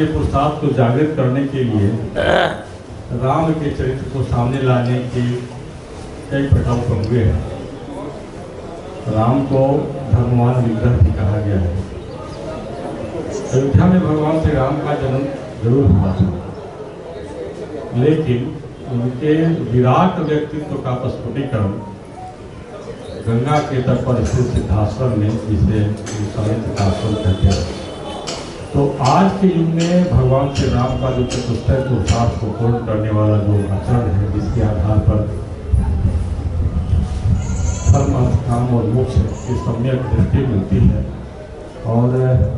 के पुरुषार्थ को जागृत करने के लिए राम के चरित्र को सामने लाने की कई प्रकल्प हुए हैं। राम को धर्मवान विग्रह भी कहा गया है। अयोध्या में भगवान श्री राम का जन्म जरूर हुआ था, लेकिन उनके विराट व्यक्तित्व का प्रस्फुटीकरण गंगा के तट पर स्थित सिद्धाश्रम में, जिसे सिद्धाश्रम कहते हैं। तो आज के युग में भगवान श्री राम का जो चतुष्टय पुरुषार्थ को पूर्ण करने वाला जो आचरण है, जिसके आधार पर धर्म, अर्थ, काम और मोक्ष की सम्यक दृष्टि मिलती है और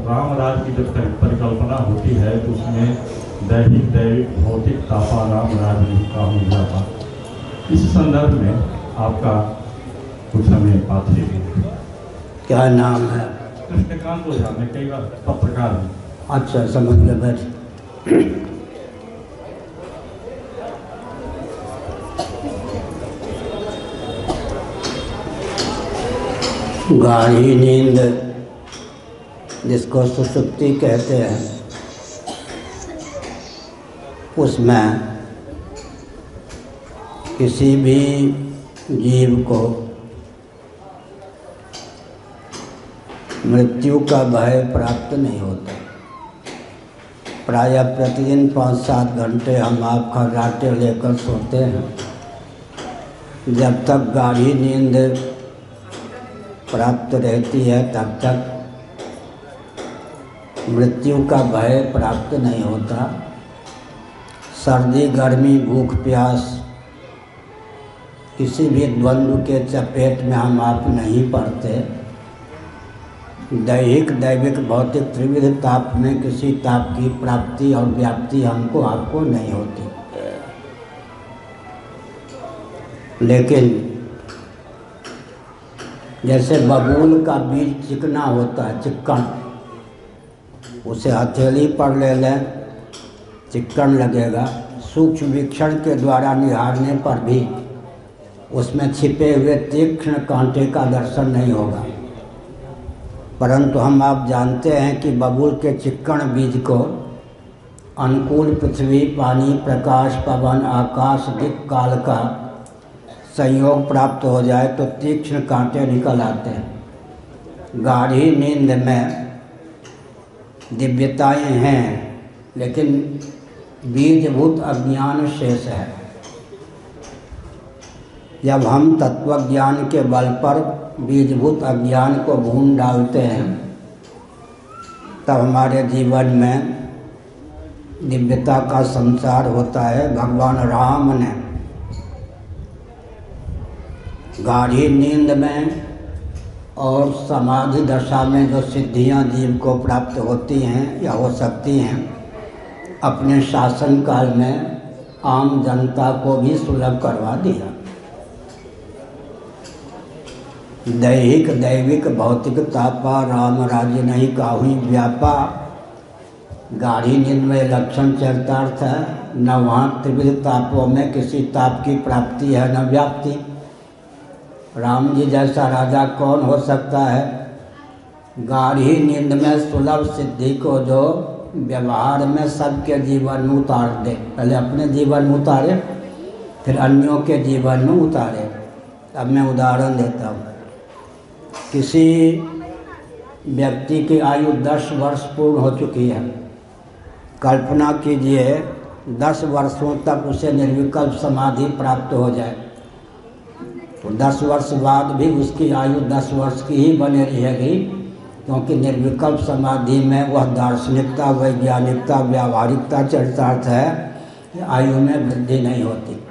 राम राज की जब परिकल्पना होती है तो उसमें दैहिक दैविक भौतिक तापा राम राज नहीं का हो जाता। इस संदर्भ में आपका कुछ हमें बात है। क्या नाम है? कृष्णकांत ओझा, मैं कई बार पत्रकार हूँ। अच्छा, समझ में बैठ। गाढ़ी नींद जिसको सुषुप्ति कहते हैं, उसमें किसी भी जीव को मृत्यु का भय प्राप्त नहीं होता। प्रायः प्रतिदिन 5-7 घंटे हम आप खर्राटे लेकर सोते हैं। जब तक गाढ़ी नींद प्राप्त रहती है तब तक मृत्यु का भय प्राप्त नहीं होता। सर्दी गर्मी भूख प्यास किसी भी द्वंद्व के चपेट में हम आप नहीं पड़ते। दैहिक दैविक भौतिक त्रिविध ताप में किसी ताप की प्राप्ति और व्याप्ति हमको आपको नहीं होती। लेकिन जैसे बबूल का बीज चिकना होता है, चिक्कन, उसे हथेली पर ले लें, चिक्कन लगेगा। सूक्ष्म वीक्षण के द्वारा निहारने पर भी उसमें छिपे हुए तीक्ष्ण कांटे का दर्शन नहीं होगा। परंतु हम आप जानते हैं कि बबूल के चिक्कन बीज को अनुकूल पृथ्वी, पानी, प्रकाश, पवन, आकाश, दिक् काल का संयोग प्राप्त हो जाए तो तीक्ष्ण कांटे निकल आते हैं। गाढ़ी नींद में दिव्यताएं हैं, लेकिन बीजभूत अज्ञान शेष है। जब हम तत्वज्ञान के बल पर बीजभूत अज्ञान को भून डालते हैं तब हमारे जीवन में दिव्यता का संचार होता है। भगवान राम ने गाढ़ी नींद में और समाधि दशा में जो सिद्धियां जीव को प्राप्त होती हैं या हो सकती हैं, अपने शासन काल में आम जनता को भी सुलभ करवा दिया। दैहिक दैविक भौतिक तापा राम राज्य नहीं काहुई व्यापा। गाढ़ी नींद में लक्षण चरितार्थ है। न वहाँ त्रिविध तापों में किसी ताप की प्राप्ति है न व्याप्ति। राम जी जैसा राजा कौन हो सकता है? गाढ़ी नींद में सुलभ सिद्धि को जो व्यवहार में सबके जीवन में उतार दे। पहले अपने जीवन में उतारे, फिर अन्यों के जीवन में उतारे। अब मैं उदाहरण देता हूँ। किसी व्यक्ति की आयु 10 वर्ष पूर्ण हो चुकी है। कल्पना कीजिए 10 वर्षों तक उसे निर्विकल्प समाधि प्राप्त हो जाए, तो 10 वर्ष बाद भी उसकी आयु 10 वर्ष की ही बनी रहेगी, क्योंकि निर्विकल्प समाधि में वह दार्शनिकता, वैज्ञानिकता, व्यावहारिकता चरितार्थ है, आयु में वृद्धि नहीं होती।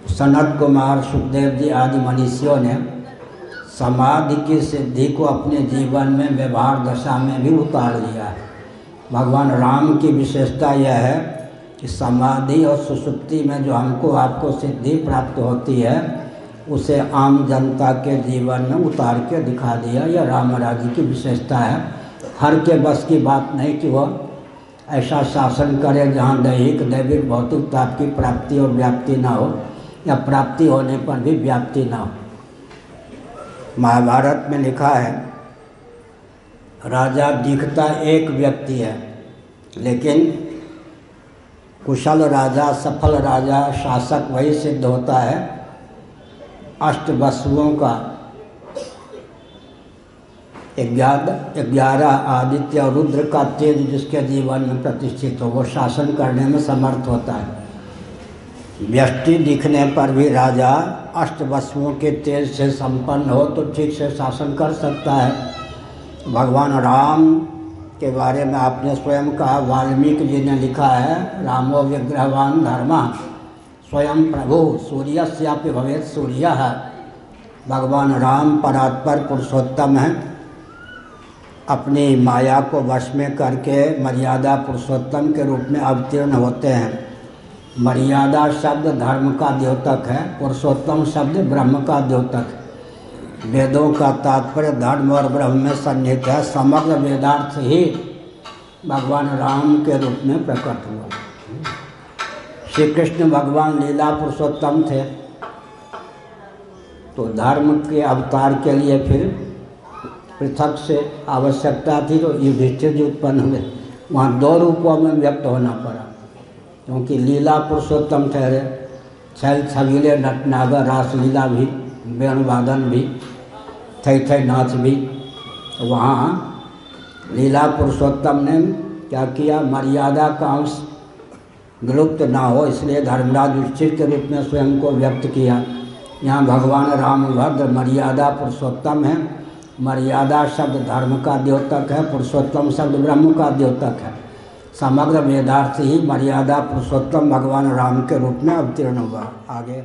सनत कुमार, सुखदेव जी आदि मनीषियों ने समाधि की सिद्धि को अपने जीवन में व्यवहार दशा में भी उतार लिया है। भगवान राम की विशेषता यह है कि समाधि और सुषुप्ति में जो हमको आपको सिद्धि प्राप्त होती है उसे आम जनता के जीवन में उतार के दिखा दिया। यह राम राज्य की विशेषता है। हर के बस की बात नहीं कि वह ऐसा शासन करे जहाँ दैहिक दैविक भौतिक ताप की प्राप्ति और व्याप्ति ना हो, या प्राप्ति होने पर भी व्याप्ति ना हो। महाभारत में लिखा है, राजा दिखता एक व्यक्ति है लेकिन कुशल राजा, सफल राजा, शासक वही सिद्ध होता है अष्टवसुओं का 11 आदित्य और रुद्र का तेज जिसके जीवन में प्रतिष्ठित हो, वो शासन करने में समर्थ होता है। व्यष्टि दिखने पर भी राजा अष्टवसुओं के तेज से संपन्न हो तो ठीक से शासन कर सकता है। भगवान राम के बारे में आपने स्वयं कहा, वाल्मीकि जी ने लिखा है, रामो विग्रहवान धर्मः स्वयं प्रभु सूर्यस्यापि भवेत् सूर्यः। भगवान राम परात्पर पुरुषोत्तम हैं, अपनी माया को वश में करके मर्यादा पुरुषोत्तम के रूप में अवतीर्ण होते हैं। मर्यादा शब्द धर्म का द्योतक है, पुरुषोत्तम शब्द ब्रह्म का द्योतक है। वेदों का तात्पर्य धर्म और ब्रह्म में सन्निहित है। समग्र वेदार्थ ही भगवान राम के रूप में प्रकट हुआ। श्री कृष्ण भगवान लीला पुरुषोत्तम थे, तो धर्म के अवतार के लिए फिर पृथक से आवश्यकता थी, तो युधिष्ठिर जी उत्पन्न हुए। वहाँ 2 रूपों में व्यक्त होना पड़ा, क्योंकि लीला पुरुषोत्तम ठहरे। छैल छबीले नटनागर रासलीला भी, वेणुवादन भी, थई थई नाच भी। तो वहाँ लीला पुरुषोत्तम ने क्या किया, मर्यादा का अंश विलुप्त ना हो इसलिए धर्मराज युधिष्ठिर के रूप में स्वयं को व्यक्त किया। यहाँ भगवान रामभद्र मर्यादा पुरुषोत्तम है। मर्यादा शब्द धर्म का द्योतक है, पुरुषोत्तम शब्द ब्रह्म का द्योतक है। समग्र वेदार्थ ही मर्यादा पुरुषोत्तम भगवान राम के रूप में अवतीर्ण हुआ। आगे